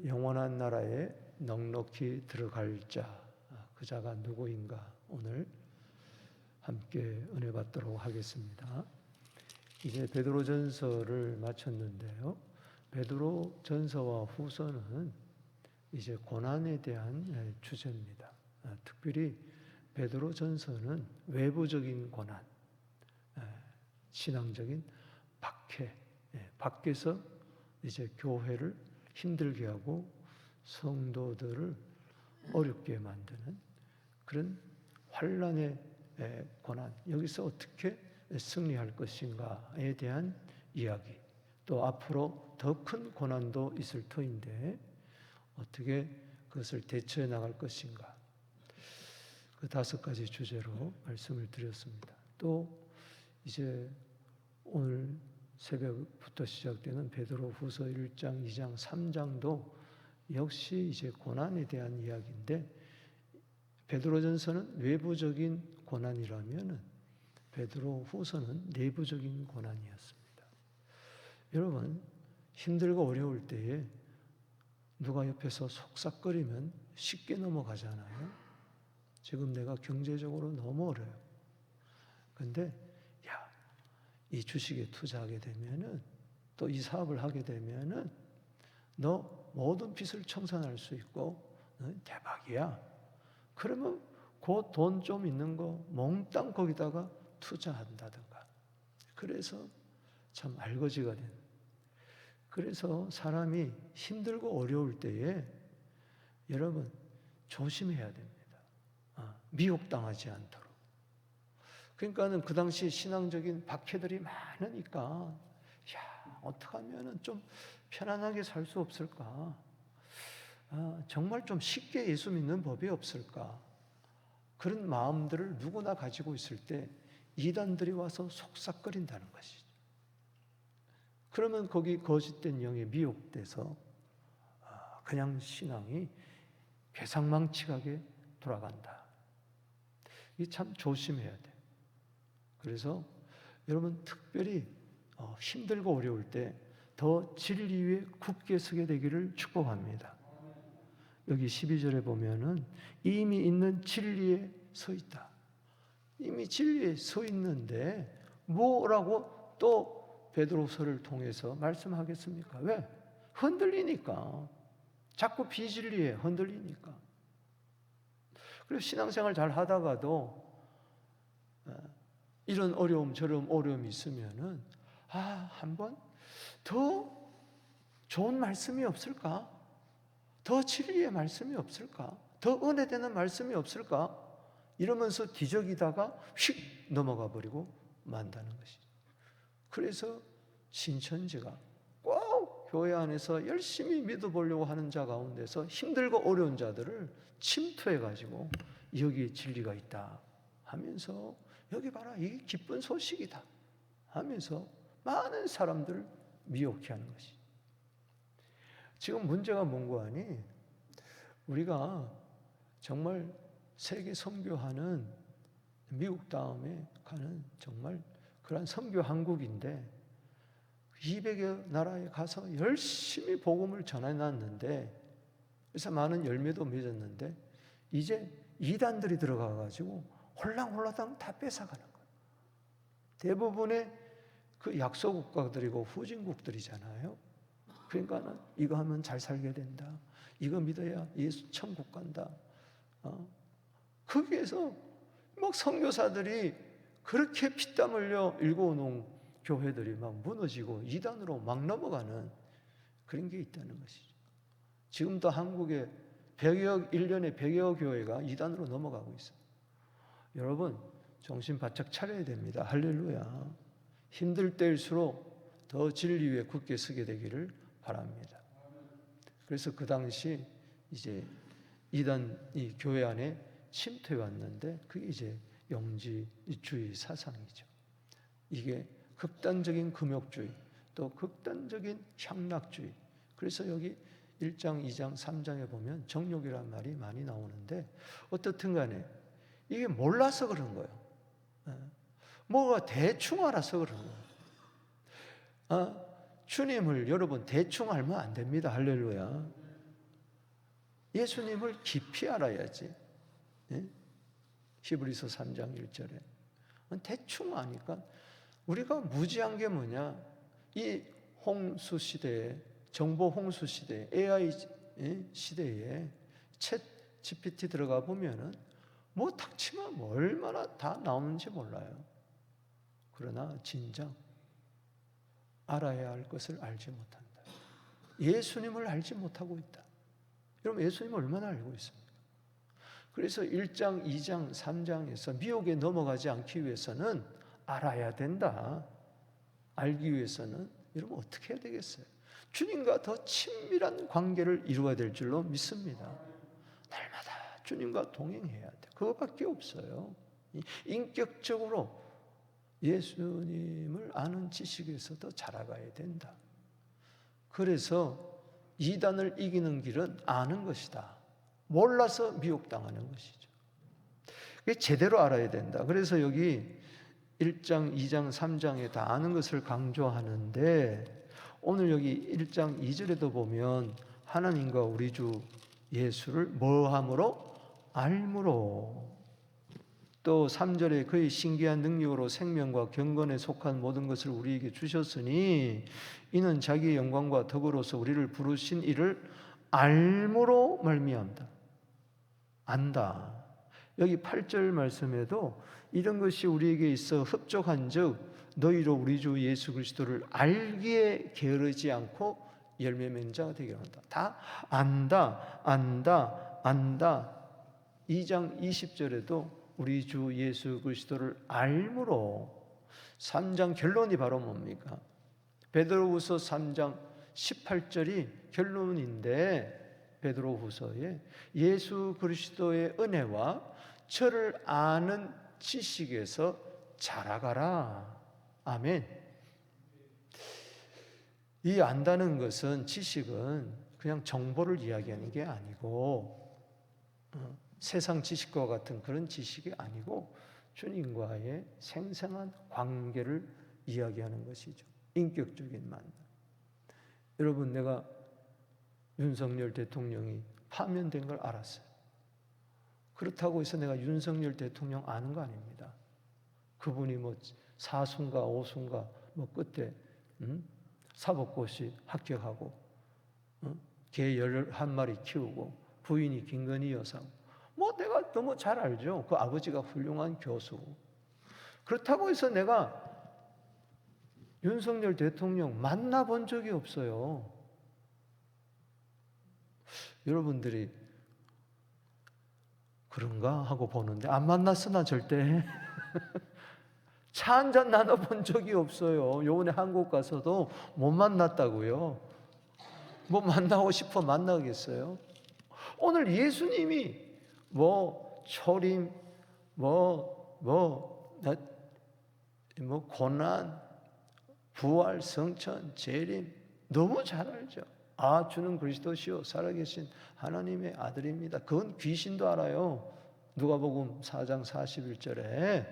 영원한 나라에 넉넉히 들어갈 자, 그 자가 누구인가 오늘 함께 은혜 받도록 하겠습니다. 이제 베드로전서를 마쳤는데요. 베드로전서와 후서는 이제 고난에 대한 주제입니다. 특별히 베드로전서는 외부적인 고난, 신앙적인 박해, 밖에서 이제 교회를 힘들게 하고 성도들을 어렵게 만드는 그런 환난의 고난, 여기서 어떻게 승리할 것인가에 대한 이야기, 또 앞으로 더 큰 고난도 있을 터인데 어떻게 그것을 대처해 나갈 것인가, 그 5가지 주제로 말씀을 드렸습니다. 또 이제 오늘 새벽부터 시작되는 베드로후서 1장, 2장, 3장도 역시 이제 고난에 대한 이야기인데, 베드로전서는 외부적인 고난이라면 베드로후서는 내부적인 고난이었습니다. 여러분, 힘들고 어려울 때에 누가 옆에서 속삭거리면 쉽게 넘어가잖아요. 지금 내가 경제적으로 너무 어려요. 근데 이 주식에 투자하게 되면은, 또 이 사업을 하게 되면은 너 모든 빚을 청산할 수 있고 대박이야. 그러면 그 돈 좀 있는 거 몽땅 거기다가 투자한다든가. 그래서 참 알거지가 된. 그래서 사람이 힘들고 어려울 때에 여러분 조심해야 됩니다. 미혹당하지 않도록. 그러니까는 그 당시 신앙적인 박해들이 많으니까, 어떻게 하면은 좀 편안하게 살 수 없을까? 정말 좀 쉽게 예수 믿는 법이 없을까? 그런 마음들을 누구나 가지고 있을 때 이단들이 와서 속삭거린다는 것이죠. 그러면 거기 거짓된 영에 미혹돼서 그냥 신앙이 괴상망측하게 돌아간다. 이 참 조심해야 돼. 그래서 여러분 특별히 힘들고 어려울 때 더 진리 위에 굳게 서게 되기를 축복합니다. 여기 12절에 보면은 이미 있는 진리에 서 있다. 이미 진리에 서 있는데 뭐라고 또 베드로서를 통해서 말씀하겠습니까? 왜? 흔들리니까. 자꾸 비진리에 흔들리니까. 그래서 신앙생활 잘 하다가도 이런 어려움 저런 어려움이 있으면은 한번 더 좋은 말씀이 없을까? 더 진리의 말씀이 없을까? 더 은혜되는 말씀이 없을까? 이러면서 뒤적이다가 휙 넘어가 버리고 만다는 것이죠. 그래서 신천지가 꼭 교회 안에서 열심히 믿어보려고 하는 자 가운데서 힘들고 어려운 자들을 침투해가지고 여기에 진리가 있다 하면서, 여기 봐라 이게 기쁜 소식이다 하면서 많은 사람들을 미혹해 하는 것이. 지금 문제가 뭔고 하니, 우리가 정말 세계 선교하는 미국 다음에 가는 정말 그런 선교 한국인데 200여 나라에 가서 열심히 복음을 전해놨는데, 그래서 많은 열매도 맺었는데 이제 이단들이 들어가가지고 홀랑홀랑 다 뺏어가는 거예요. 대부분의 그 약소 국가들이고 후진국들이잖아요. 그러니까는 이거 하면 잘 살게 된다. 이거 믿어야 예수 천국 간다. 거기에서 막 선교사들이 그렇게 피땀 흘려 일궈놓은 교회들이 막 무너지고 이단으로 막 넘어가는 그런 게 있다는 것이죠. 지금도 한국에 1년에 100여 교회가 이단으로 넘어가고 있어요. 여러분 정신 바짝 차려야 됩니다. 할렐루야. 힘들 때일수록 더 진리 위에 굳게 서게 되기를 바랍니다. 그래서 그 당시 이제 이단이 교회 안에 침투해 왔는데 그게 이제 영지주의 사상이죠. 이게 극단적인 금욕주의, 또 극단적인 향락주의. 그래서 여기 1장, 2장, 3장에 보면 정욕이라는 말이 많이 나오는데, 어떻든 간에 이게 몰라서 그런 거예요. 뭐가 대충 알아서 그런 거예요. 주님을 여러분 대충 알면 안 됩니다. 할렐루야. 예수님을 깊이 알아야지. 예? 히브리서 3장 1절에 대충 아니까 우리가 무지한 게 뭐냐? 이 홍수 시대에, 정보 홍수 시대에, AI 시대에 챗 GPT 들어가 보면은 뭐 닥치면 뭐 얼마나 다 나오는지 몰라요. 그러나 진정 알아야 할 것을 알지 못한다. 예수님을 알지 못하고 있다. 여러분, 예수님을 얼마나 알고 있습니까? 그래서 1장, 2장, 3장에서 미혹에 넘어가지 않기 위해서는 알아야 된다. 알기 위해서는 여러분 어떻게 해야 되겠어요? 주님과 더 친밀한 관계를 이루어야 될 줄로 믿습니다. 날마다 주님과 동행해야 돼. 그거밖에 없어요. 인격적으로 예수님을 아는 지식에서 더 자라가야 된다. 그래서 이단을 이기는 길은 아는 것이다. 몰라서 미혹당하는 것이죠. 제대로 알아야 된다. 그래서 여기 1장, 2장, 3장에 다 아는 것을 강조하는데 오늘 여기 1장 2절에도 보면 하나님과 우리 주 예수를 뭐함으로? 알므로. 또 3절에 그의 신기한 능력으로 생명과 경건에 속한 모든 것을 우리에게 주셨으니 이는 자기의 영광과 덕으로서 우리를 부르신 이를 알므로 말미암다. 안다. 여기 8절 말씀에도 이런 것이 우리에게 있어 흡족한즉 너희로 우리 주 예수 그리스도를 알기에 게으르지 않고 열매 맺는 자가 되게 한다. 다 안다, 안다, 안다. 2장 20절에도 우리 주 예수 그리스도를 알므로. 3장 결론이 바로 뭡니까? 베드로후서 3장 18절이 결론인데 베드로후서에 예수 그리스도의 은혜와 저를 아는 지식에서 자라가라. 아멘. 이 안다는 것은, 지식은 그냥 정보를 이야기하는 게 아니고 세상 지식과 같은 그런 지식이 아니고 주님과의 생생한 관계를 이야기하는 것이죠. 인격적인 만남. 여러분, 내가 윤석열 대통령이 파면된 걸 알았어요. 그렇다고 해서 내가 윤석열 대통령 아는 거 아닙니다. 그분이 뭐 사순가 오순가 뭐 끝에 사법고시 합격하고 개 11마리 키우고 부인이 김건희 여사고 뭐 내가 너무 잘 알죠. 그 아버지가 훌륭한 교수고. 그렇다고 해서 내가 윤석열 대통령 만나본 적이 없어요. 여러분들이 그런가 하고 보는데 안 만났어. 나 절대 차 한잔 나눠본 적이 없어요. 요번에 한국 가서도 못 만났다고요. 뭐 만나고 싶어 만나겠어요? 오늘 예수님이 뭐 초림, 고난, 부활, 성천, 재림 너무 잘 알죠. 아, 주는 그리스도시요 살아계신 하나님의 아들입니다. 그건 귀신도 알아요. 누가복음 4장 41절에.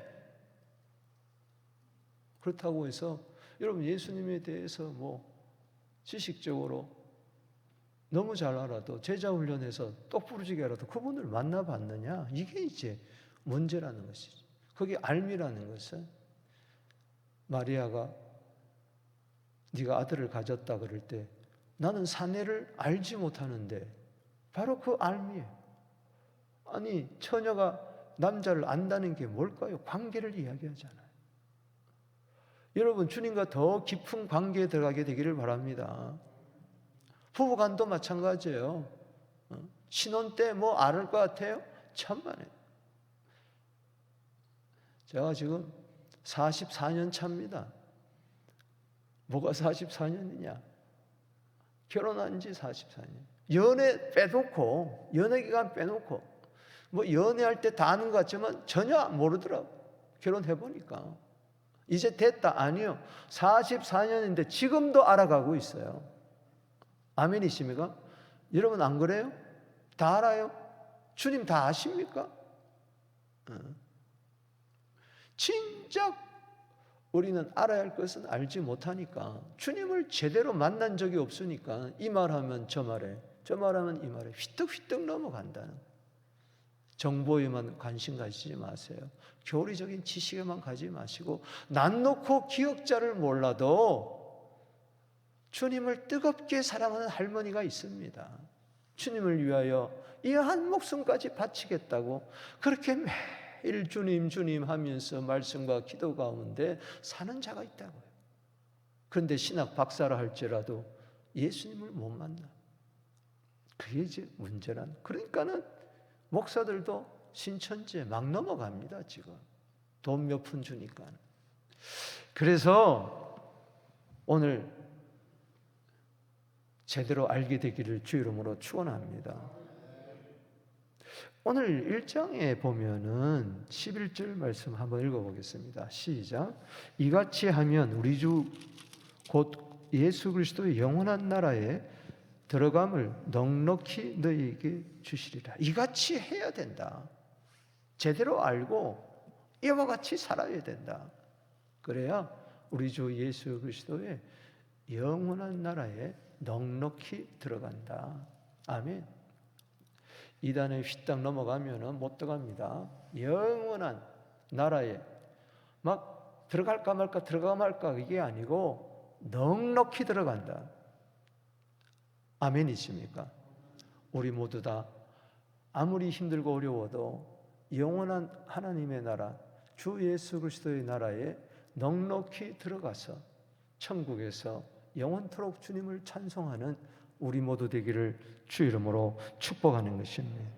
그렇다고 해서 여러분 예수님에 대해서 뭐 지식적으로 너무 잘 알아도 제자 훈련해서 똑부러지게 알아도 그분을 만나봤느냐? 이게 이제 문제라는 것이죠. 그게 알미라는 것은 마리아가 네가 아들을 가졌다 그럴 때 나는 사내를 알지 못하는데 바로 그 알미예요. 아니 처녀가 남자를 안다는 게 뭘까요? 관계를 이야기하잖아요. 여러분 주님과 더 깊은 관계에 들어가게 되기를 바랍니다. 부부간도 마찬가지예요. 신혼 때 뭐 알을 것 같아요? 천만에. 제가 지금 44년 차입니다. 뭐가 44년이냐? 결혼한 지 44년. 연애 빼놓고, 연애 기간 빼놓고, 뭐 연애할 때 다 아는 것 같지만 전혀 모르더라고. 결혼해보니까. 이제 됐다. 아니요. 44년인데 지금도 알아가고 있어요. 아멘이십니까? 여러분 안 그래요? 다 알아요? 주님 다 아십니까? 진짜 우리는 알아야 할 것은 알지 못하니까 주님을 제대로 만난 적이 없으니까 이 말하면 저 말에 저 말하면 이 말에 휘떡휘떡 넘어간다는 거예요. 정보에만 관심 가지지 마세요. 교리적인 지식에만 가지 마시고 난 놓고 기억자를 몰라도 주님을 뜨겁게 사랑하는 할머니가 있습니다. 주님을 위하여 이 한 목숨까지 바치겠다고 그렇게 매일 주님 주님 하면서 말씀과 기도 가운데 사는 자가 있다고요. 그런데 신학 박사라 할지라도 예수님을 못 만나. 그게 이제 문제란. 그러니까는 목사들도 신천지에 막 넘어갑니다. 지금 돈 몇 푼 주니까. 그래서 오늘 제대로 알게 되기를 주 이름으로 축원합니다. 오늘 1장에 보면은 11절 말씀 한번 읽어보겠습니다. 시작. 이같이 하면 우리 주 곧 예수 그리스도의 영원한 나라에 들어감을 넉넉히 너희에게 주시리라. 이같이 해야 된다. 제대로 알고 이와 같이 살아야 된다. 그래야 우리 주 예수 그리스도의 영원한 나라에 넉넉히 들어간다. 아멘. 이단에 휘딱 넘어가면은 못 들어갑니다. 영원한 나라에 막 들어갈까 말까 들어가 말까 이게 아니고 넉넉히 들어간다. 아멘이십니까? 우리 모두 다 아무리 힘들고 어려워도 영원한 하나님의 나라, 주 예수 그리스도의 나라에 넉넉히 들어가서 천국에서 영원토록 주님을 찬송하는 우리 모두 되기를 주 이름으로 축복하는 것입니다.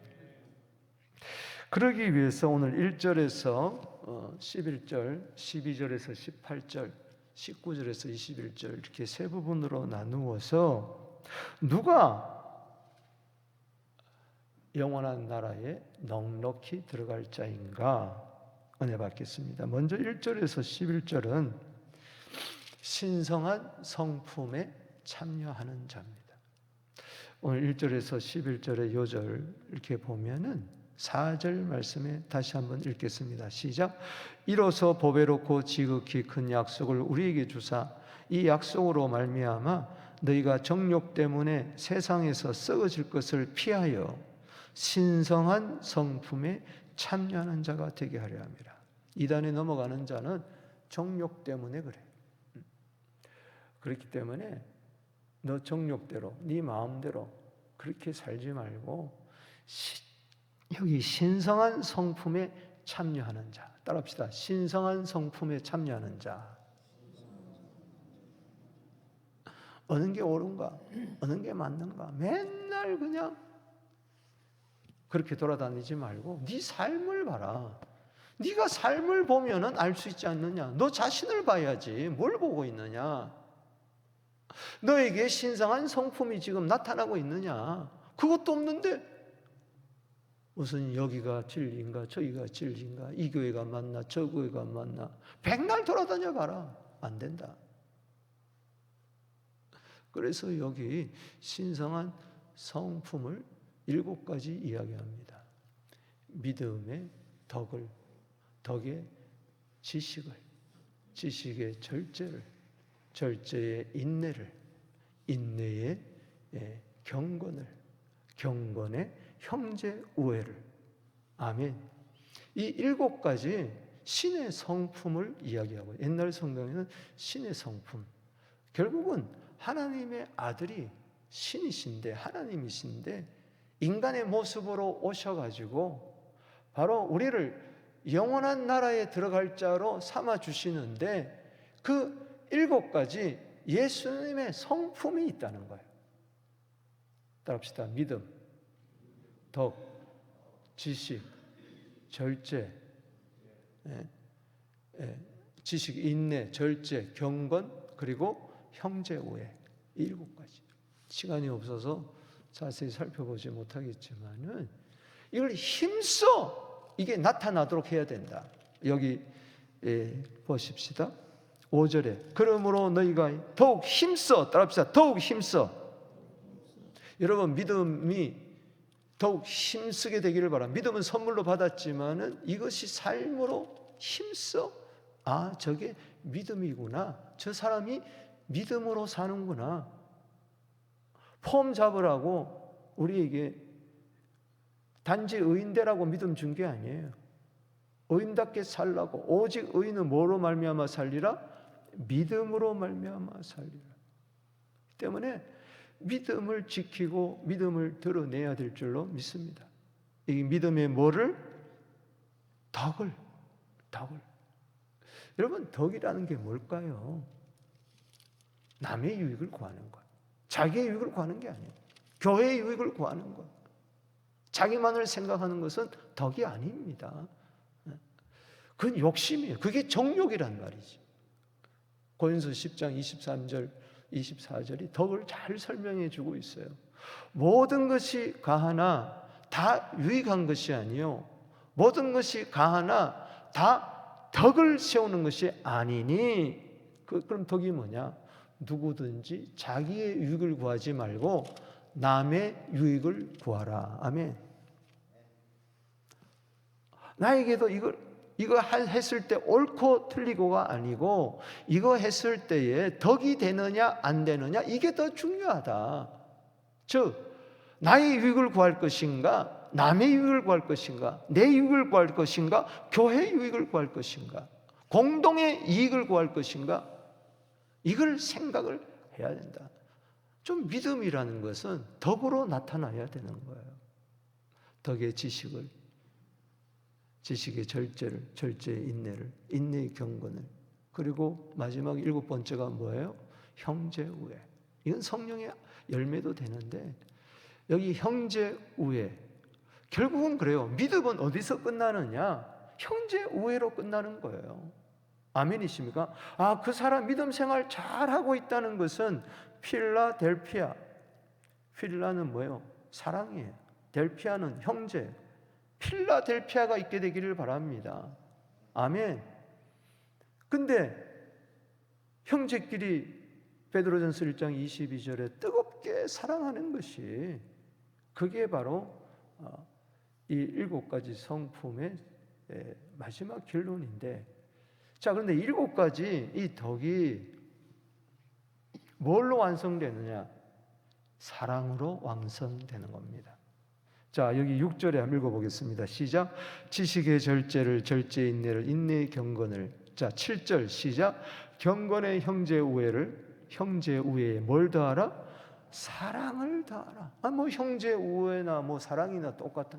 그러기 위해서 오늘 1절에서 11절, 12절에서 18절, 19절에서 21절 이렇게 세 부분으로 나누어서 누가 영원한 나라에 넉넉히 들어갈 자인가 은혜 받겠습니다. 먼저 1절에서 11절은 신성한 성품에 참여하는 자입니다. 오늘 1절에서 11절의 요절 이렇게 보면은 4절 말씀에 다시 한번 읽겠습니다. 시작. 이로써 보배롭고 지극히 큰 약속을 우리에게 주사 이 약속으로 말미암아 너희가 정욕 때문에 세상에서 썩어질 것을 피하여 신성한 성품에 참여하는 자가 되게 하려 함이라. 이단에 넘어가는 자는 정욕 때문에 그래. 그렇기 때문에 너 정욕대로 네 마음대로 그렇게 살지 말고 여기 신성한 성품에 참여하는 자. 따라합시다. 신성한 성품에 참여하는 자. 어느 게 옳은가? 어느 게 맞는가? 맨날 그냥 그렇게 돌아다니지 말고 네 삶을 봐라. 네가 삶을 보면은 알 수 있지 않느냐? 너 자신을 봐야지. 뭘 보고 있느냐? 너에게 신성한 성품이 지금 나타나고 있느냐? 그것도 없는데 무슨 여기가 진리인가 저기가 진리인가 이 교회가 맞나 저 교회가 맞나 백날 돌아다녀 봐라. 안 된다. 그래서 여기 신성한 성품을 7가지 이야기합니다. 믿음의 덕을, 덕의 지식을, 지식의 절제를, 절제의 인내를, 인내의 경건을, 경건의 형제 우애를. 아멘. 이 7가지 신의 성품을 이야기하고 옛날 성경에는 신의 성품, 결국은 하나님의 아들이 신이신데 하나님이신데 인간의 모습으로 오셔가지고 바로 우리를 영원한 나라에 들어갈 자로 삼아주시는데 그 7가지 예수님의 성품이 있다는 거예요. 따라합시다. 믿음, 덕, 지식, 절제, 지식, 인내, 절제, 경건, 그리고 형제우애. 7가지. 시간이 없어서 자세히 살펴보지 못하겠지만은 이걸 힘써 이게 나타나도록 해야 된다. 여기 보십시다. 5절에 그러므로 너희가 더욱 힘써. 따라합시다. 더욱 힘써. 여러분 믿음이 더욱 힘쓰게 되기를 바랍니다. 믿음은 선물로 받았지만은 이것이 삶으로 힘써. 아, 저게 믿음이구나. 저 사람이 믿음으로 사는구나. 폼 잡으라고 우리에게 단지 의인되라고 믿음 준 게 아니에요. 의인답게 살라고. 오직 의인은 뭐로 말미암아 살리라? 믿음으로 말미암아 살리라. 때문에 믿음을 지키고 믿음을 드러내야 될 줄로 믿습니다. 이 믿음의 뭐를? 덕을. 여러분, 덕이라는 게 뭘까요? 남의 유익을 구하는 것. 자기의 유익을 구하는 게 아니에요. 교회의 유익을 구하는 것. 자기만을 생각하는 것은 덕이 아닙니다. 그건 욕심이에요. 그게 정욕이란 말이지. 고린도서 10장 23절 24절이 덕을 잘 설명해 주고 있어요. 모든 것이 가하나 다 유익한 것이 아니요 모든 것이 가하나 다 덕을 세우는 것이 아니니. 그럼 덕이 뭐냐? 누구든지 자기의 유익을 구하지 말고 남의 유익을 구하라. 아멘. 나에게도 이거 했을 때 옳고 틀리고가 아니고 이거 했을 때에 덕이 되느냐 안 되느냐, 이게 더 중요하다. 즉 나의 유익을 구할 것인가, 남의 유익을 구할 것인가, 내 유익을 구할 것인가, 교회의 유익을 구할 것인가, 공동의 이익을 구할 것인가, 이걸 생각을 해야 된다. 좀 믿음이라는 것은 덕으로 나타나야 되는 거예요. 덕의 지식의 절제를, 절제의 인내를, 인내의 경건을, 그리고 마지막 7번째가 뭐예요? 형제우애. 이건 성령의 열매도 되는데, 여기 형제우애, 결국은 그래요. 믿음은 어디서 끝나느냐? 형제우애로 끝나는 거예요. 아멘이십니까? 그 사람 믿음 생활 잘하고 있다는 것은 필라델피아, 필라는 뭐예요? 사랑이에요. 델피아는 형제, 필라델피아가 있게 되기를 바랍니다. 아멘. 근데 형제끼리 베드로전서 1장 22절에 뜨겁게 사랑하는 것이, 그게 바로 이 7가지 성품의 마지막 결론인데, 자, 그런데 7가지 이 덕이 뭘로 완성되느냐? 사랑으로 완성되는 겁니다. 자, 여기 6절에 한번 읽어보겠습니다. 시작. 지식의 절제를, 절제의 인내를, 인내의 경건을. 자, 7절 시작. 경건의 형제우애를, 형제우애에 뭘 더하라? 사랑을 더하라. 뭐 형제우애나 뭐 사랑이나 똑같은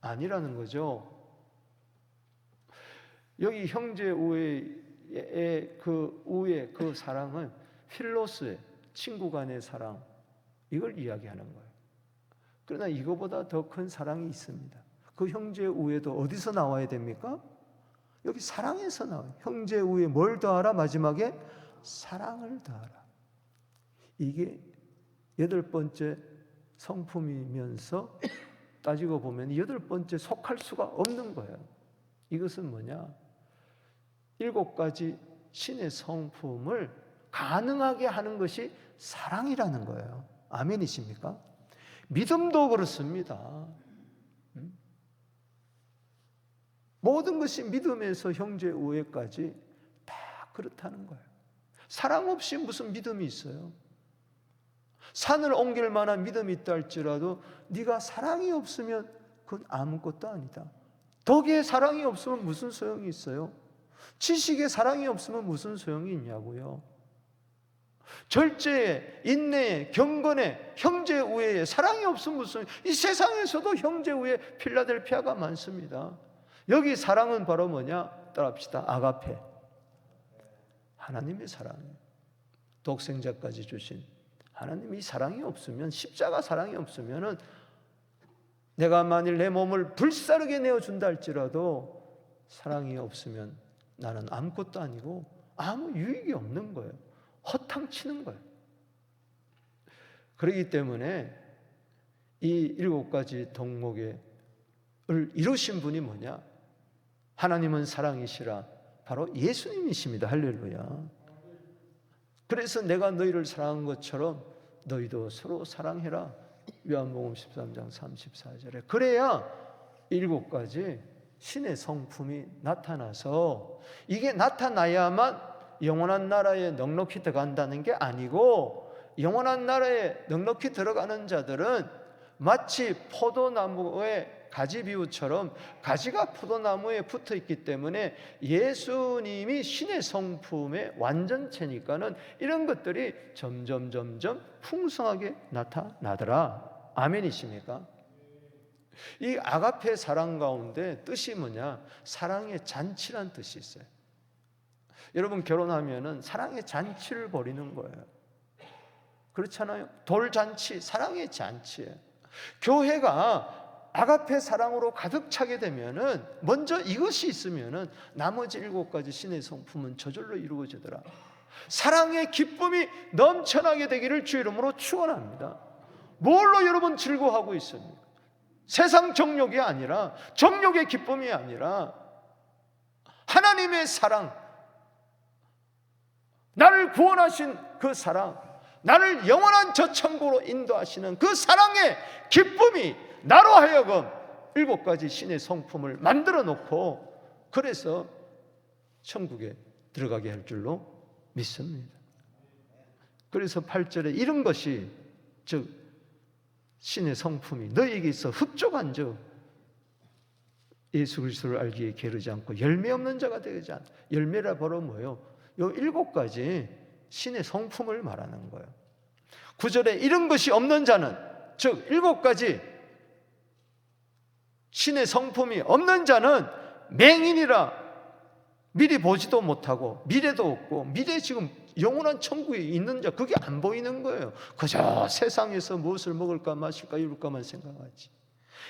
아니라는 거죠. 여기 형제우애의 그 우애, 그 사랑은 필로스의 친구 간의 사랑, 이걸 이야기하는 거예요. 그러나 이거보다 더 큰 사랑이 있습니다. 그 형제 우애도 어디서 나와야 됩니까? 여기 사랑에서 나와요. 형제 우애 뭘 더하라? 마지막에 사랑을 더하라. 이게 8번째 성품이면서 따지고 보면 8번째 속할 수가 없는 거예요. 이것은 뭐냐? 7가지 신의 성품을 가능하게 하는 것이 사랑이라는 거예요. 아멘이십니까? 믿음도 그렇습니다. 모든 것이 믿음에서 형제 우애까지 다 그렇다는 거예요. 사랑 없이 무슨 믿음이 있어요? 산을 옮길 만한 믿음이 있다 할지라도 네가 사랑이 없으면 그건 아무것도 아니다. 덕에 사랑이 없으면 무슨 소용이 있어요? 지식에 사랑이 없으면 무슨 소용이 있냐고요. 절제에, 인내에, 경건에, 형제 우애에 사랑이 없으면 무슨, 이 세상에서도 형제 우애 필라델피아가 많습니다. 여기 사랑은 바로 뭐냐? 따라합시다. 아가페. 하나님의 사랑이에요. 독생자까지 주신 하나님이 사랑이 없으면, 십자가 사랑이 없으면은 내가 만일 내 몸을 불사르게 내어준다 할지라도 사랑이 없으면 나는 아무것도 아니고 아무 유익이 없는 거예요. 허탕치는 거예요. 그렇기 때문에 이 7가지 덕목을 이루신 분이 뭐냐? 하나님은 사랑이시라. 바로 예수님이십니다. 할렐루야. 그래서 내가 너희를 사랑한 것처럼 너희도 서로 사랑해라. 요한복음 13장 34절에. 그래야 7가지 신의 성품이 나타나서, 이게 나타나야만 영원한 나라에 넉넉히 들어간다는 게 아니고, 영원한 나라에 넉넉히 들어가는 자들은 마치 포도나무의 가지 비유처럼 가지가 포도나무에 붙어 있기 때문에 예수님이 신의 성품의 완전체니까는 이런 것들이 점점 풍성하게 나타나더라. 아멘이십니까? 이 아가페 사랑 가운데 뜻이 뭐냐? 사랑의 잔치란 뜻이 있어요. 여러분 결혼하면은 사랑의 잔치를 벌이는 거예요. 그렇잖아요. 돌잔치, 사랑의 잔치예요. 교회가 아가페 사랑으로 가득 차게 되면은 먼저 이것이 있으면은 나머지 7가지 신의 성품은 저절로 이루어지더라. 사랑의 기쁨이 넘쳐나게 되기를 주 이름으로 축원합니다. 뭘로 여러분 즐거워하고 있습니까? 세상 정욕이 아니라, 정욕의 기쁨이 아니라 하나님의 사랑, 나를 구원하신 그 사랑, 나를 영원한 저 천국으로 인도하시는 그 사랑의 기쁨이 나로 하여금 7가지 신의 성품을 만들어 놓고 그래서 천국에 들어가게 할 줄로 믿습니다. 그래서 8절에 이런 것이 즉 신의 성품이 너희에게 있어 흡족한 즉 예수 그리스도를 알기에 게으르지 않고 열매 없는 자가 되지 않다. 열매라 바로 뭐예요? 요 7가지 신의 성품을 말하는 거예요. 9절에 이런 것이 없는 자는 즉 7가지 신의 성품이 없는 자는 맹인이라 미리 보지도 못하고 미래도 없고 미래 지금 영원한 천국에 있는 자 그게 안 보이는 거예요. 그저 세상에서 무엇을 먹을까 마실까 이룰까만 생각하지.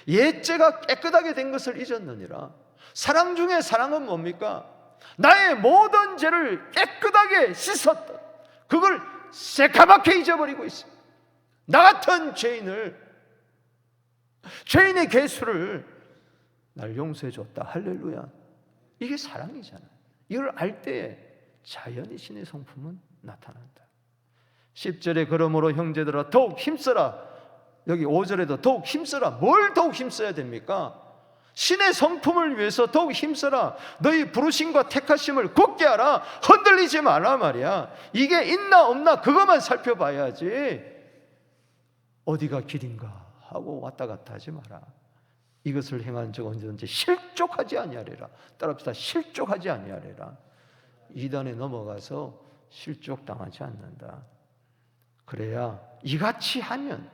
옛죄가 깨끗하게 된 것을 잊었느니라. 사랑 중에 사랑은 뭡니까? 나의 모든 죄를 깨끗하게 씻었던 그걸 새카맣게 잊어버리고 있어요. 나 같은 죄인의 개수를 날 용서해 줬다. 할렐루야. 이게 사랑이잖아요. 이걸 알 때에 자연히 신의 성품은 나타난다. 10절에 그러므로 형제들아 더욱 힘써라. 여기 5절에도 더욱 힘써라. 뭘 더욱 힘써야 됩니까? 신의 성품을 위해서 더욱 힘써라. 너희 부르심과 택하심을 굳게 하라. 흔들리지 말라 말이야. 이게 있나 없나 그것만 살펴봐야지 어디가 길인가 하고 왔다 갔다 하지 마라. 이것을 행한 적 언제든지 실족하지 아니하리라. 따라합시다. 실족하지 아니하리라. 이단에 넘어가서 실족당하지 않는다. 그래야 이같이 하면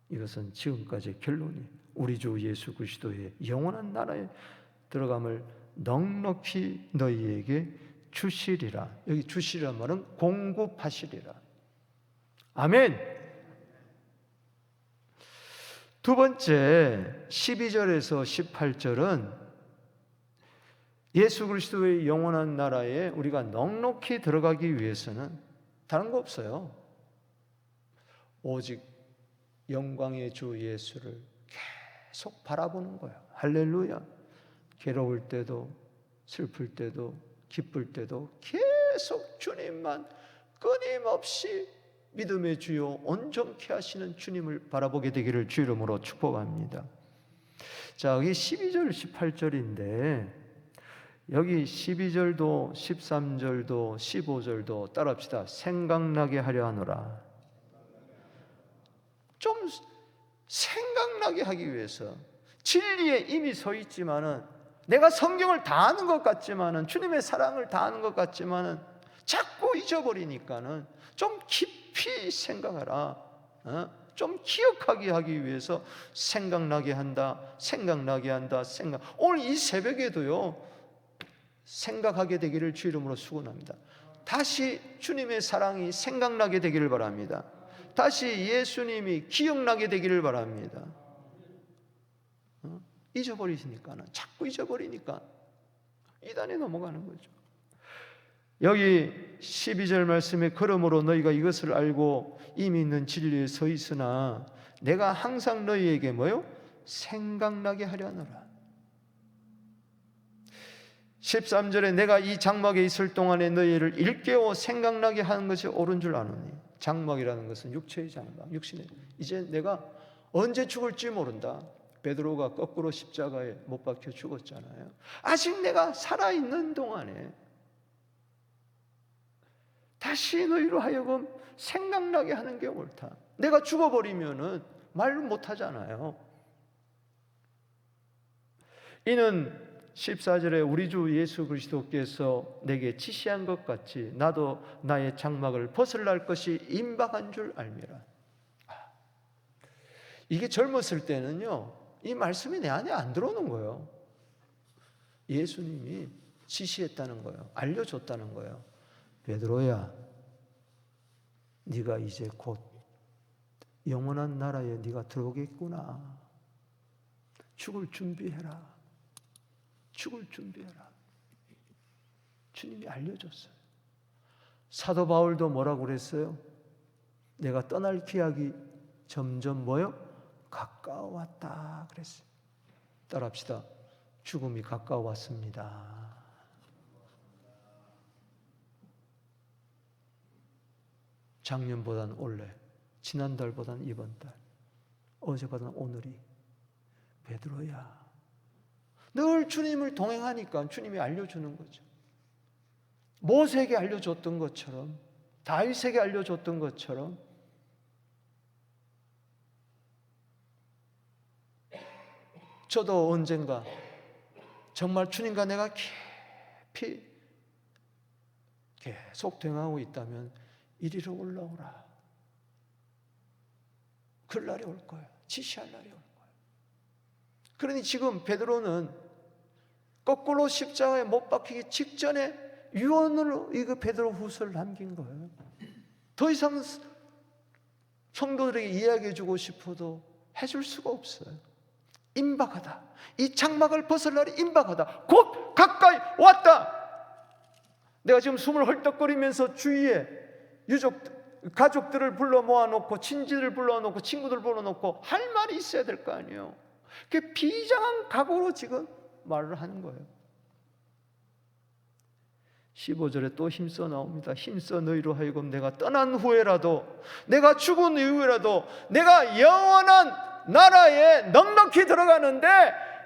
이것은 지금까지 결론이 우리 주 예수 그리스도의 영원한 나라에 들어감을 넉넉히 너희에게 주시리라. 여기 주시리란 말은 공급하시리라. 아멘. 두 번째 12절에서 18절은 예수 그리스도의 영원한 나라에 우리가 넉넉히 들어가기 위해서는 다른 거 없어요. 오직 영광의 주 예수를 계속 바라보는 거예요. 할렐루야. 괴로울 때도 슬플 때도 기쁠 때도 계속 주님만 끊임없이 믿음의 주요 온전케 하시는 주님을 바라보게 되기를 주 이름으로 축복합니다. 자, 여기 12절 18절인데 여기 12절도 13절도 15절도 따라합시다. 생각나게 하려 하노라. 좀 생각나게 하기 위해서 진리에 이미 서 있지만은 내가 성경을 다 아는 것 같지만은 주님의 사랑을 다 아는 것 같지만은 자꾸 잊어버리니까는 좀 깊이 생각하라. 좀 기억하게 하기 위해서 생각나게 한다. 오늘 이 새벽에도요 생각하게 되기를 주 이름으로 축원합니다. 다시 주님의 사랑이 생각나게 되기를 바랍니다. 다시 예수님이 기억나게 되기를 바랍니다. 잊어버리시니까는 자꾸 잊어버리니까 이단에 넘어가는 거죠. 여기 12절 말씀에 그러므로 너희가 이것을 알고 이미 있는 진리에 서 있으나 내가 항상 너희에게 뭐요? 생각나게 하려노라. 13절에 내가 이 장막에 있을 동안에 너희를 일깨워 생각나게 하는 것이 옳은 줄 아노니. 장막이라는 것은 육체의 장막, 육신의. 이제 내가 언제 죽을지 모른다. 베드로가 거꾸로 십자가에 못 박혀 죽었잖아요. 아직 내가 살아있는 동안에 다시 너희로 하여금 생각나게 하는 게 옳다. 내가 죽어버리면은 말을 못하잖아요. 이는 14절에 우리 주 예수 그리스도께서 내게 지시한 것 같이 나도 나의 장막을 벗어날 것이 임박한 줄 알미라. 이게 젊었을 때는요, 이 말씀이 내 안에 안 들어오는 거예요. 예수님이 지시했다는 거예요. 알려줬다는 거예요. 베드로야, 네가 이제 곧 영원한 나라에 네가 들어오겠구나. 죽을 준비해라. 죽을 준비해라. 주님이 알려줬어요. 사도 바울도 뭐라고 그랬어요? 내가 떠날 기약이 점점 뭐요? 가까워왔다 그랬어요. 따라합시다. 죽음이 가까워왔습니다. 작년보다는 올해, 지난달보다는 이번 달, 어제보다는 오늘이. 베드로야, 늘 주님을 동행하니까 주님이 알려주는 거죠. 모세에게 알려줬던 것처럼, 다윗에게 알려줬던 것처럼 저도 언젠가 정말 주님과 내가 깊이 계속 동행하고 있다면 이리로 올라오라. 그럴 날이 올 거예요. 지시할 날이 올 거예요. 그러니 지금 베드로는 거꾸로 십자가에 못 박히기 직전에 유언으로 이거 베드로 후서를 남긴 거예요. 더 이상 성도들에게 이야기해 주고 싶어도 해줄 수가 없어요. 임박하다. 이 장막을 벗을 날이 임박하다. 곧 가까이 왔다. 내가 지금 숨을 헐떡거리면서 주위에 가족들을 불러 모아놓고 친지를 불러놓고 친구들 불러놓고 할 말이 있어야 될 거 아니에요. 그 비장한 각오로 지금 말을 하는 거예요. 15절에 또 힘써 나옵니다. 힘써 너희로 하여금 내가 떠난 후에라도, 내가 죽은 이후에라도 내가 영원한 나라에 넉넉히 들어가는데,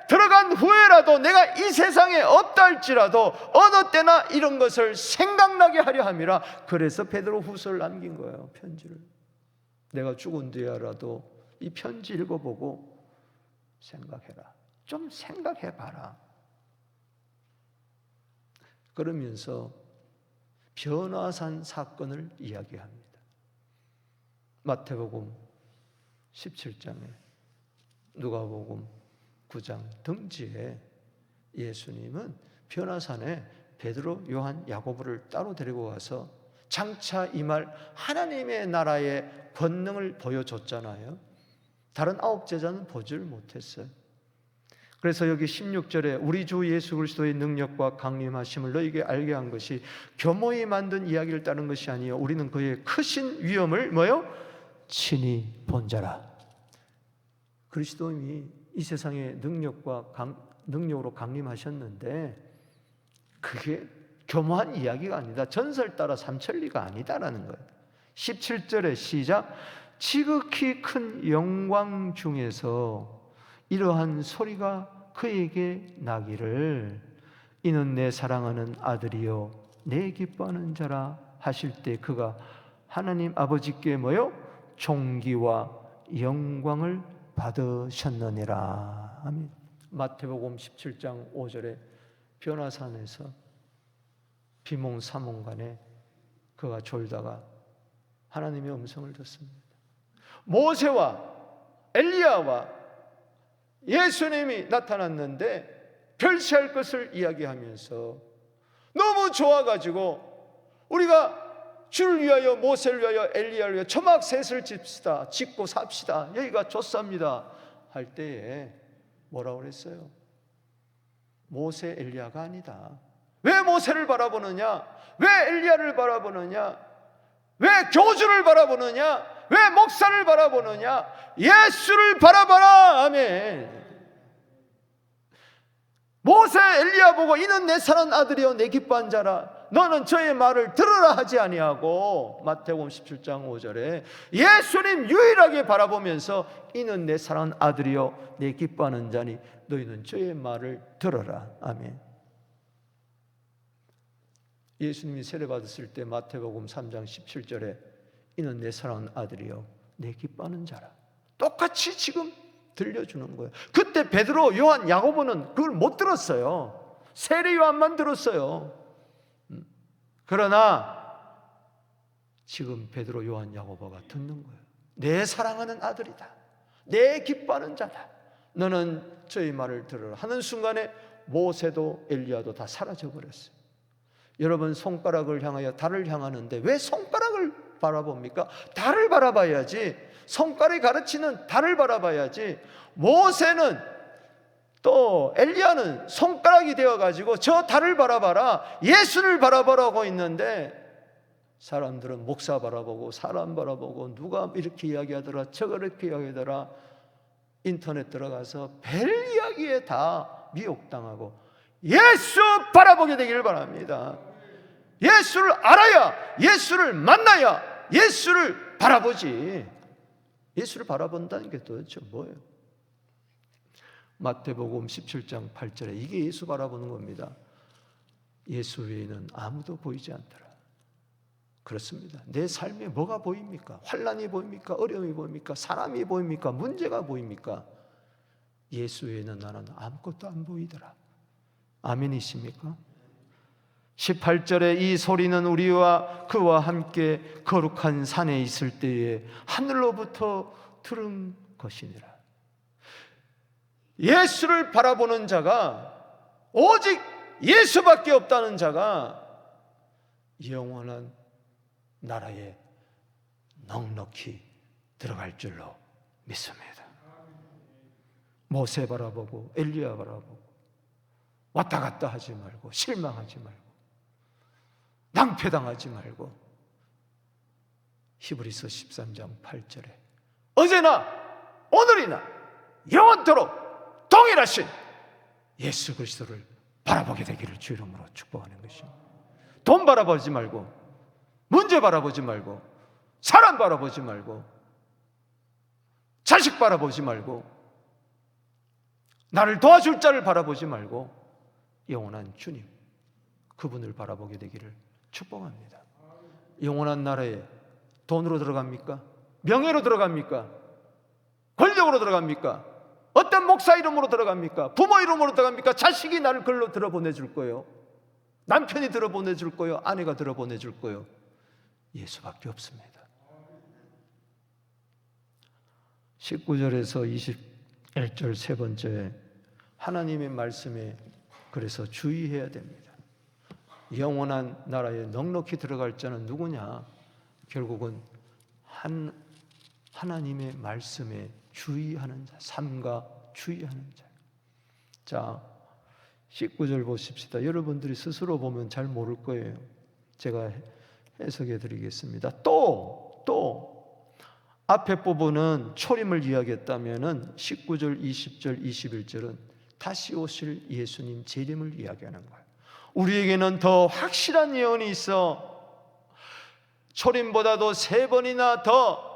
들어간 후에라도 내가 이 세상에 없다 할지라도 어느 때나 이런 것을 생각나게 하려 함이라. 그래서 베드로 후서를 남긴 거예요. 편지를. 내가 죽은 뒤에라도 이 편지 읽어보고 생각해라. 좀 생각해봐라. 그러면서 변화산 사건을 이야기합니다. 마태복음 17장에, 누가복음 9장 등지에 예수님은 변화산에 베드로, 요한, 야고보를 따로 데리고 가서 장차 임할 하나님의 나라의 권능을 보여줬잖아요. 다른 9 제자는 보질 못했어요. 그래서 여기 16절에 우리 주 예수 그리스도의 능력과 강림하심을 너희에게 알게 한 것이 교모히 만든 이야기를 따른 것이 아니요 우리는 그의 크신 위엄을 뭐요? 친히 본 자라. 그리스도님이 이 세상에 능력으로 강림하셨는데 그게 교모한 이야기가 아니다. 전설 따라 삼천리가 아니다라는 거예요. 17절에 시작. 지극히 큰 영광 중에서 이러한 소리가 그에게 나기를 이는 내 사랑하는 아들이요 내 기뻐하는 자라 하실 때 그가 하나님 아버지께 뭐요? 존귀와 영광을 받으셨느니라. 아멘. 마태복음 17장 5절에 변화산에서 비몽사몽간에 그가 졸다가 하나님의 음성을 듣습니다. 모세와 엘리야와 예수님이 나타났는데 별시할 것을 이야기하면서 너무 좋아가지고 우리가 주를 위하여, 모세를 위하여, 엘리야를 위하여 초막셋을 짓고 삽시다. 여기가 좋습니다. 할 때에 뭐라고 그랬어요? 모세, 엘리야가 아니다. 왜 모세를 바라보느냐? 왜 엘리야를 바라보느냐? 왜 교주를 바라보느냐? 왜 목사를 바라보느냐? 예수를 바라봐라. 아멘. 모세, 엘리야 보고 이는 내 사랑하는 아들이요 내 기뻐한 자라. 너는 저의 말을 들으라 하지 아니하고 마태복음 17장 5절에 예수님 유일하게 바라보면서 이는 내 사랑하는 아들이요 내 기뻐하는 자니 너희는 저의 말을 들어라. 아멘. 예수님이 세례받았을 때 마태복음 3장 17절에 이는 내 사랑하는 아들이요 내 기뻐하는 자라. 똑같이 지금 들려주는 거예요. 그때 베드로, 요한, 야고보는 그걸 못 들었어요. 세례 요한만 들었어요. 그러나 지금 베드로, 요한, 야고보가 듣는 거예요. 내 사랑하는 아들이다. 내 기뻐하는 자다. 너는 저희 말을 들으라 하는 순간에 모세도 엘리야도 다 사라져버렸어요. 여러분, 손가락을 향하여 달을 향하는데 왜 손가락을 바라봅니까? 달을 바라봐야지. 손가락이 가르치는 달을 바라봐야지. 모세는 또 엘리야는 손가락이 되어가지고 저 달을 바라봐라, 예수를 바라보라고 있는데, 사람들은 목사 바라보고 사람 바라보고 누가 이렇게 이야기하더라 저렇게 이야기하더라, 인터넷 들어가서 별 이야기에 다 미혹당하고 예수 바라보게 되기를 바랍니다. 예수를 알아야, 예수를 만나야 예수를 바라보지. 예수를 바라본다는 게 도대체 뭐예요? 마태복음 17장 8절에 이게 예수 바라보는 겁니다. 예수 외에는 아무도 보이지 않더라. 그렇습니다. 내 삶에 뭐가 보입니까? 환난이 보입니까? 어려움이 보입니까? 사람이 보입니까? 문제가 보입니까? 예수 외에는 나는 아무것도 안 보이더라. 아멘이십니까? 18절에 이 소리는 우리와 그와 함께 거룩한 산에 있을 때에 하늘로부터 들은 것이니라. 예수를 바라보는 자가, 오직 예수밖에 없다는 자가 영원한 나라에 넉넉히 들어갈 줄로 믿습니다. 모세 바라보고 엘리야 바라보고 왔다 갔다 하지 말고 실망하지 말고 낭패당하지 말고, 히브리서 13장 8절에 어제나 오늘이나 영원토록 동일하신 예수 그리스도를 바라보게 되기를 주 이름으로 축복하는 것입니다. 돈 바라보지 말고, 문제 바라보지 말고, 사람 바라보지 말고, 자식 바라보지 말고, 나를 도와줄 자를 바라보지 말고 영원한 주님, 그분을 바라보게 되기를 축복합니다. 영원한 나라에 돈으로 들어갑니까? 명예로 들어갑니까? 권력으로 들어갑니까? 어떤 목사 이름으로 들어갑니까? 부모 이름으로 들어갑니까? 자식이 나를 글로 들어보내줄 거예요? 남편이 들어보내줄 거예요? 아내가 들어보내줄 거예요? 예수밖에 없습니다. 19절에서 21절 세 번째, 하나님의 말씀에 그래서 주의해야 됩니다. 영원한 나라에 넉넉히 들어갈 자는 누구냐? 결국은 하나님의 말씀에 주의하는 자, 삼가 주의하는 자. 자, 19절 보십시다. 여러분들이 스스로 보면 잘 모를 거예요. 제가 해석해 드리겠습니다. 또 앞에 부분은 초림을 이야기했다면은 19절, 20절, 21절은 다시 오실 예수님 재림을 이야기하는 거예요. 우리에게는 더 확실한 예언이 있어 초림보다도 3번이나 더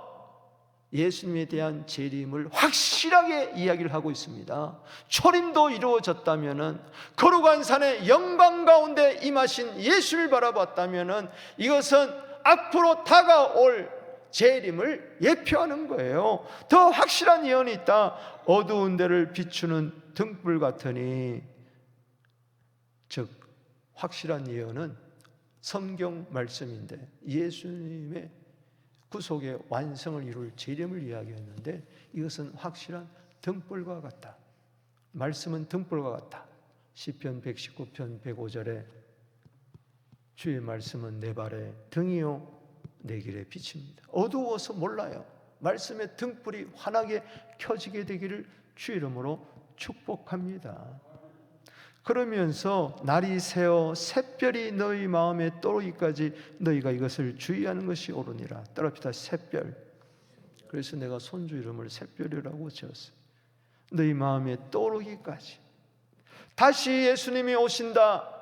예수님에 대한 재림을 확실하게 이야기를 하고 있습니다. 초림도 이루어졌다면은, 거룩한 산의 영광 가운데 임하신 예수를 바라봤다면은, 이것은 앞으로 다가올 재림을 예표하는 거예요. 더 확실한 예언이 있다. 어두운 데를 비추는 등불 같으니, 즉 확실한 예언은 성경 말씀인데 예수님의 구속의 완성을 이룰 재림을 이야기했는데, 이것은 확실한 등불과 같다. 말씀은 등불과 같다. 시편 119편 105절에 주의 말씀은 내 발에 등이요 내 길에 빛입니다. 어두워서 몰라요. 말씀의 등불이 환하게 켜지게 되기를 주 이름으로 축복합니다. 그러면서 날이 새어 샛별이 너희 마음에 떠오르기까지 너희가 이것을 주의하는 것이 옳으니라. 따라합시다. 샛별. 그래서 내가 손주 이름을 샛별이라고 지었어요. 너희 마음에 떠오르기까지. 다시 예수님이 오신다.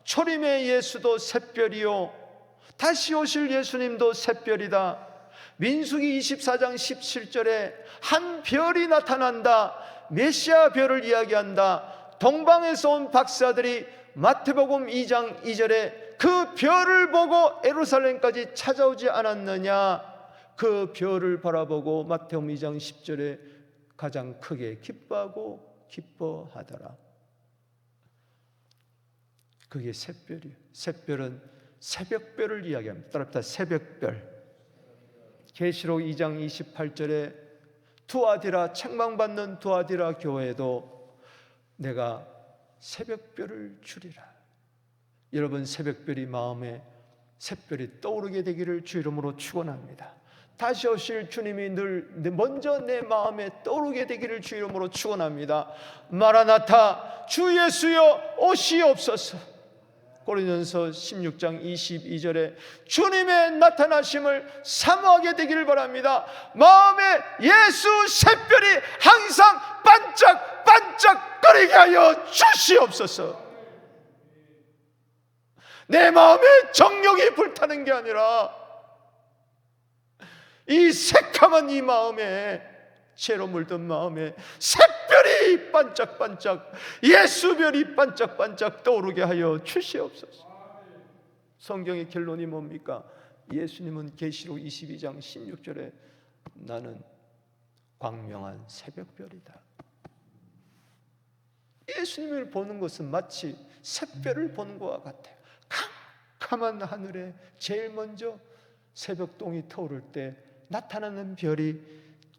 초림의 예수도 샛별이요, 다시 오실 예수님도 샛별이다. 민수기 24장 17절에 한 별이 나타난다. 메시아 별을 이야기한다. 동방에서 온 박사들이 마태복음 2장 2절에 그 별을 보고 예루살렘까지 찾아오지 않았느냐? 그 별을 바라보고 마태복음 2장 10절에 가장 크게 기뻐하고 기뻐하더라. 그게 샛별이에요. 샛별은 새벽별을 이야기합니다. 따라합시다. 새벽별. 계시록 2장 28절에 두아디라, 책망받는 두아디라 교회도 내가 새벽별을 주리라. 여러분, 새벽별이 마음에 샛별이 떠오르게 되기를 주 이름으로 축원합니다. 다시 오실 주님이 늘 먼저 내 마음에 떠오르게 되기를 주 이름으로 축원합니다. 마라나타, 주 예수여 오시옵소서. 고린도전서 16장 22절에 주님의 나타나심을 사모하게 되기를 바랍니다. 마음에 예수 샛별이 항상 반짝반짝거리게 하여 주시옵소서. 내 마음에 정욕이 불타는 게 아니라 이 새카만 이 마음에, 죄로 물든 마음에 샛별이 반짝반짝, 예수별이 반짝반짝 떠오르게 하여 주시옵소서. 성경의 결론이 뭡니까? 예수님은 계시록 22장 16절에 나는 광명한 새벽별이다. 예수님을 보는 것은 마치 샛별을 보는 것과 같아요. 캄캄한 하늘에 제일 먼저 새벽동이 터오를 때 나타나는 별이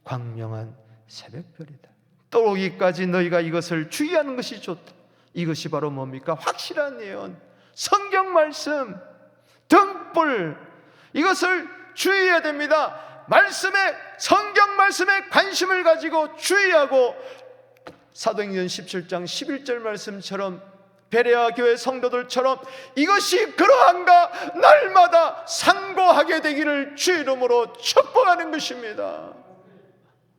광명한 새벽별이다. 떠오르기까지 너희가 이것을 주의하는 것이 좋다. 이것이 바로 뭡니까? 확실한 예언, 성경 말씀, 등불, 이것을 주의해야 됩니다. 성경 말씀에 관심을 가지고 주의하고, 사도행전 17장 11절 말씀처럼 베레아 교회 성도들처럼 이것이 그러한가 날마다 상고하게 되기를 주 이름으로 축복하는 것입니다.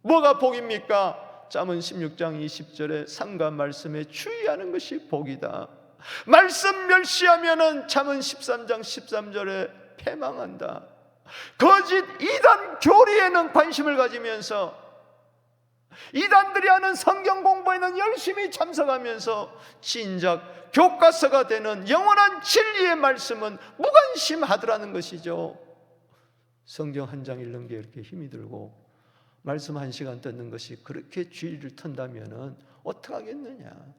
뭐가 복입니까? 잠언 16장 20절에 상과 말씀에 주의하는 것이 복이다. 말씀 멸시하면은 잠언 13장 13절에 패망한다. 거짓 이단 교리에는 관심을 가지면서 이단들이 하는 성경 공부에는 열심히 참석하면서 진작 교과서가 되는 영원한 진리의 말씀은 무관심하더라는 것이죠. 성경 한 장 읽는 게 이렇게 힘이 들고 말씀 한 시간 듣는 것이 그렇게 주의를 턴다면 어떡하겠느냐.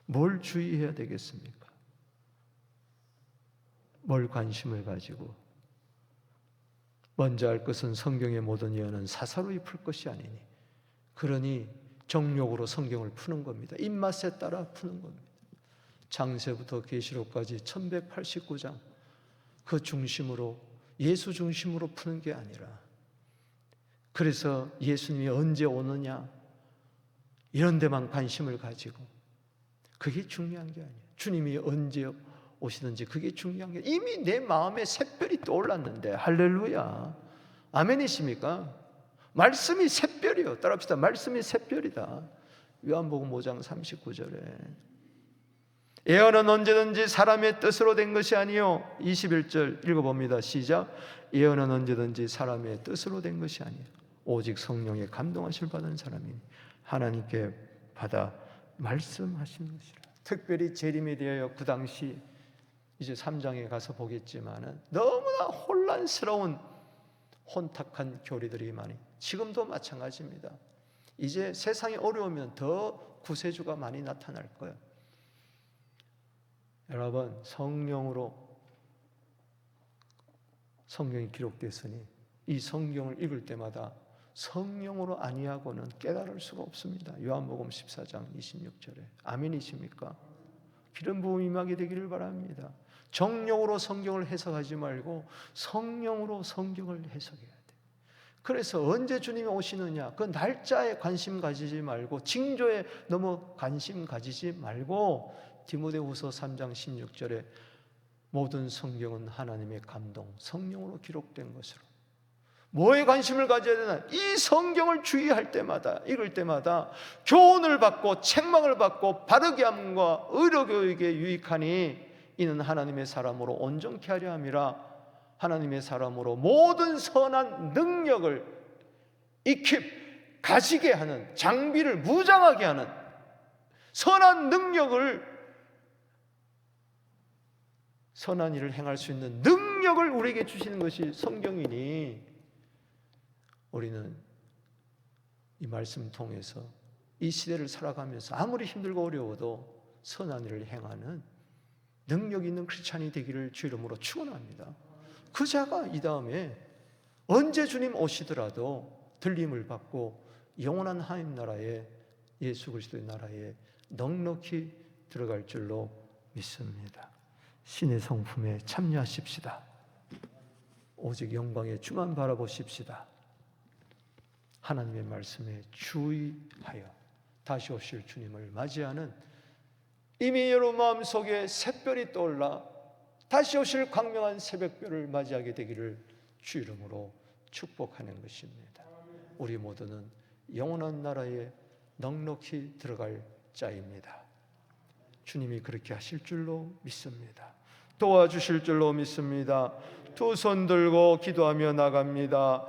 뭘 주의해야 되겠습니까? 뭘 관심을 가지고. 먼저 할 것은 성경의 모든 예언은 사사로이 풀 것이 아니니, 그러니 정욕으로 성경을 푸는 겁니다. 입맛에 따라 푸는 겁니다. 창세부터 계시록까지 1189장 그 중심으로, 예수 중심으로 푸는 게 아니라, 그래서 예수님이 언제 오느냐 이런 데만 관심을 가지고, 그게 중요한 게 아니에요. 주님이 언제 오시든지 그게 중요한 게, 이미 내 마음에 샛별이 떠올랐는데. 할렐루야, 아멘이십니까? 말씀이 샛별이요. 따라합시다. 말씀이 샛별이다. 요한복음 5장 39절에 예언은 언제든지 사람의 뜻으로 된 것이 아니요, 21절 읽어봅니다. 시작. 예언은 언제든지 사람의 뜻으로 된 것이 아니요, 오직 성령의 감동하실 받은 사람이 하나님께 받아 말씀하신 것이라. 특별히 재림에 대하여 그 당시, 이제 3장에 가서 보겠지만은 너무나 혼란스러운 혼탁한 교리들이 많이, 지금도 마찬가지입니다. 이제 세상이 어려우면 더 구세주가 많이 나타날 거예요. 여러분, 성령으로 성경이 기록됐으니 이 성경을 읽을 때마다 성령으로 아니하고는 깨달을 수가 없습니다. 요한복음 14장 26절에 아멘이십니까? 기름 부음 임하게 되기를 바랍니다. 정령으로 성경을 해석하지 말고 성령으로 성경을 해석해야 돼. 그래서 언제 주님이 오시느냐, 그 날짜에 관심 가지지 말고, 징조에 너무 관심 가지지 말고, 디모데후서 3장 16절에 모든 성경은 하나님의 감동, 성령으로 기록된 것으로. 뭐에 관심을 가져야 되나? 이 성경을 주의할 때마다, 읽을 때마다 교훈을 받고 책망을 받고 바르게 함과 의로 교육에 유익하니 이는 하나님의 사람으로 온전케 하려 함이라. 하나님의 사람으로 모든 선한 능력을 가지게 하는, 장비를 무장하게 하는 선한 능력을, 선한 일을 행할 수 있는 능력을 우리에게 주시는 것이 성경이니 우리는 이 말씀 통해서 이 시대를 살아가면서 아무리 힘들고 어려워도 선한 일을 행하는 능력 있는 크리스찬이 되기를 주 이름으로 축원합니다. 그 자가 이 다음에 언제 주님 오시더라도 들림을 받고 영원한 하나님 나라에, 예수 그리스도의 나라에 넉넉히 들어갈 줄로 믿습니다. 신의 성품에 참여하십시다. 오직 영광의 주만 바라보십시다. 하나님의 말씀에 주의하여 다시 오실 주님을 맞이하는, 이미 여러분 마음속에 샛별이 떠올라 다시 오실 광명한 새벽별을 맞이하게 되기를 주 이름으로 축복하는 것입니다. 우리 모두는 영원한 나라에 넉넉히 들어갈 자입니다. 주님이 그렇게 하실 줄로 믿습니다. 도와주실 줄로 믿습니다. 두 손 들고 기도하며 나갑니다.